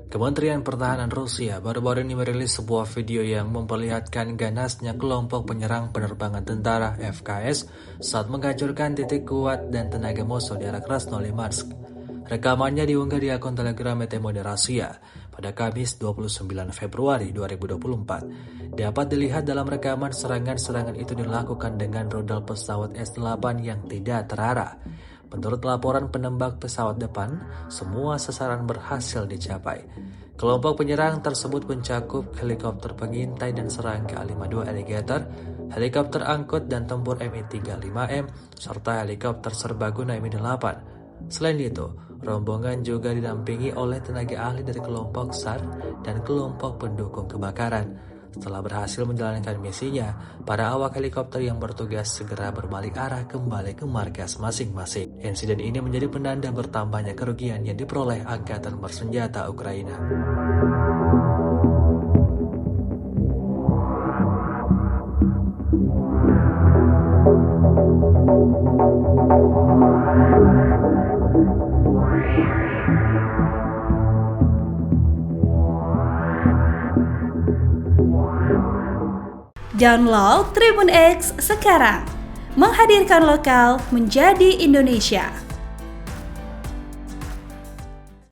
Kementerian Pertahanan Rusia baru-baru ini merilis sebuah video yang memperlihatkan ganasnya kelompok penyerang penerbangan tentara FKS saat menghancurkan titik kuat dan tenaga musuh di arah Krasnolimansk. Rekamannya diunggah di akun Telegram ET Moderasia pada Kamis 29 Februari 2024. Dapat dilihat dalam rekaman serangan-serangan itu dilakukan dengan rudal pesawat S-8 yang tidak terarah. Menurut laporan penembak pesawat depan, semua sasaran berhasil dicapai. Kelompok penyerang tersebut mencakup helikopter pengintai dan serangga A-52 Alligator, helikopter angkut dan tempur Mi-35M, serta helikopter serbaguna Mi-8. Selain itu, rombongan juga didampingi oleh tenaga ahli dari kelompok SAR dan kelompok pendukung kebakaran. Setelah berhasil menjalankan misinya, para awak helikopter yang bertugas segera berbalik arah kembali ke markas masing-masing. Insiden ini menjadi penanda bertambahnya kerugian yang diperoleh Angkatan Bersenjata Ukraina. Download Tribun X sekarang, menghadirkan lokal menjadi Indonesia.